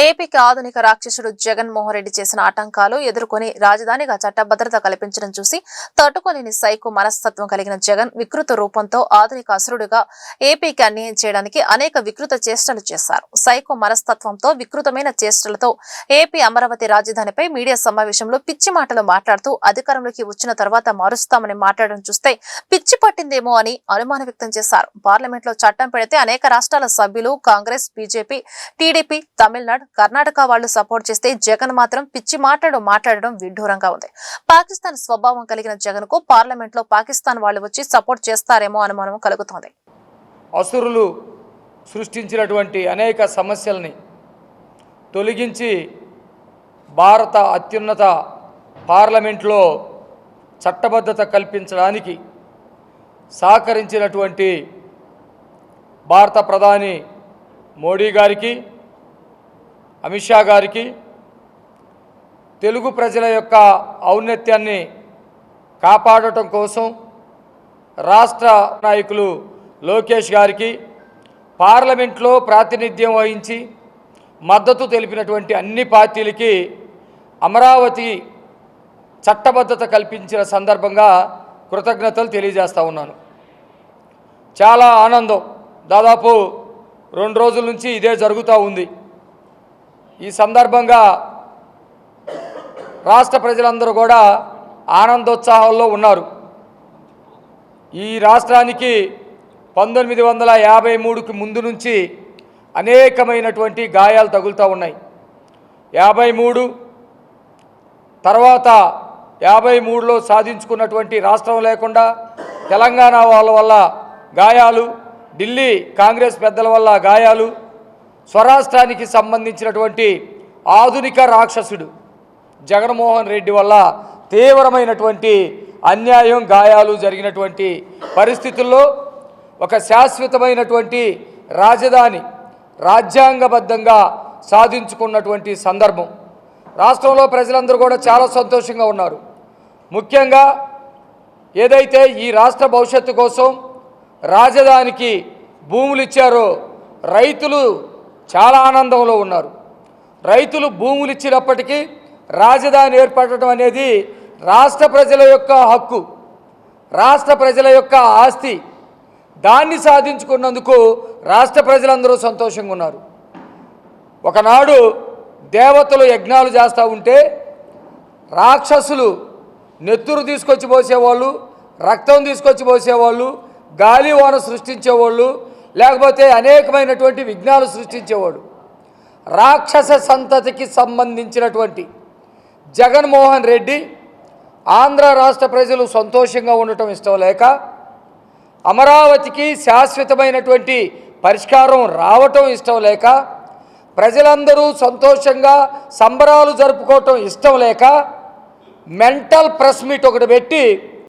ఏపీకి ఆధునిక రాక్షసుడు జగన్మోహన్ రెడ్డి చేసిన ఆటంకాలు ఎదుర్కొని రాజధానిగా చట్టభద్రత కల్పించడం చూసి తట్టుకోలేని సైకో మనస్తత్వం కలిగిన జగన్ వికృత రూపంతో ఆధునిక అసురుడుగా ఏపీకి అన్యాయం చేయడానికి అనేక వికృత చేష్టలు చేశారు. సైకో మనస్తత్వంతో వికృతమైన చేష్టలతో ఏపీ అమరావతి రాజధానిపై మీడియా సమావేశంలో పిచ్చి మాటలు మాట్లాడుతూ అధికారంలోకి వచ్చిన తర్వాత మారుస్తామని మాట్లాడడం చూస్తే పిచ్చి పట్టిందేమో అని అనుమానం వ్యక్తం చేశారు. పార్లమెంట్ లో చట్టం పెడితే అనేక రాష్ట్రాల సభ్యులు కాంగ్రెస్, బీజేపీ, టీడీపీ, తమిళనాడు, కర్ణాటక వాళ్లు సపోర్ట్ చేస్తే జగన్ మాత్రం పిచ్చి మాట్లాడడం విడ్డూరంగా ఉంది. పాకిస్తాన్ స్వభావం కలిగిన జగన్ కు పార్లమెంట్ లో పాకిస్తాన్ వాళ్లు వచ్చి సపోర్ట్ చేస్తారేమో అనుమానం కలుగుతోంది. అసురులు సృష్టించినటువంటి అనేక సమస్యల్ని తొలగించి భారత అత్యున్నత పార్లమెంట్లో చట్టబద్ధత కల్పించడానికి సహకరించినటువంటి భారత ప్రధాని మోడీ గారికి, అమిత్ షా గారికి, తెలుగు ప్రజల యొక్క ఔన్నత్యాన్ని కాపాడటం కోసం రాష్ట్ర నాయకులు లోకేష్ గారికి, పార్లమెంట్లో ప్రాతినిధ్యం వహించి మద్దతు తెలిపినటువంటి అన్ని పార్టీలకి అమరావతి చట్టబద్ధత కల్పించిన సందర్భంగా కృతజ్ఞతలు తెలియజేస్తూ ఉన్నాను. చాలా ఆనందం. దాదాపు 2 రోజుల నుంచి ఇదే జరుగుతూ ఉంది. ఈ సందర్భంగా రాష్ట్ర ప్రజలందరూ కూడా ఆనందోత్సాహాల్లో ఉన్నారు. ఈ రాష్ట్రానికి 1953కి ముందు నుంచి అనేకమైనటువంటి గాయాలు తగులుతూ ఉన్నాయి. 53 తర్వాత 53లో సాధించుకున్నటువంటి రాష్ట్రం లేకుండా తెలంగాణ వాళ్ళ వల్ల గాయాలు, ఢిల్లీ కాంగ్రెస్ పెద్దల వల్ల గాయాలు, స్వరాష్ట్రానికి సంబంధించినటువంటి ఆధునిక రాక్షసుడు జగన్మోహన్ రెడ్డి వల్ల తీవ్రమైనటువంటి అన్యాయం, గాయాలు జరిగినటువంటి పరిస్థితుల్లో ఒక శాశ్వతమైనటువంటి రాజధాని రాజ్యాంగబద్ధంగా సాధించుకున్నటువంటి సందర్భం. రాష్ట్రంలో ప్రజలందరూ కూడా చాలా సంతోషంగా ఉన్నారు. ముఖ్యంగా ఏదైతే ఈ రాష్ట్ర భవిష్యత్తు కోసం రాజధానికి భూములు ఇచ్చారో రైతులు చాలా ఆనందంలో ఉన్నారు. రైతులు భూములు ఇచ్చినప్పటికీ రాజధాని ఏర్పడటం అనేది రాష్ట్ర ప్రజల యొక్క హక్కు, రాష్ట్ర ప్రజల యొక్క ఆస్తి. దాన్ని సాధించుకున్నందుకు రాష్ట్ర ప్రజలందరూ సంతోషంగా ఉన్నారు. ఒకనాడు దేవతలు యజ్ఞాలు చేస్తూ ఉంటే రాక్షసులు నెత్తురు తీసుకొచ్చి పోసేవాళ్ళు, రక్తం తీసుకొచ్చి పోసేవాళ్ళు, గాలివాన సృష్టించేవాళ్ళు, లేకపోతే అనేకమైనటువంటి విఘ్నాలు సృష్టించేవాడు. రాక్షస సంతతికి సంబంధించినటువంటి జగన్మోహన్ రెడ్డి ఆంధ్ర రాష్ట్ర ప్రజలు సంతోషంగా ఉండటం ఇష్టం లేక, అమరావతికి శాశ్వతమైనటువంటి పరిష్కారం రావటం ఇష్టం లేక, ప్రజలందరూ సంతోషంగా సంబరాలు జరుపుకోవటం ఇష్టం లేక మెంటల్ ప్రెస్ మీట్ ఒకటి పెట్టి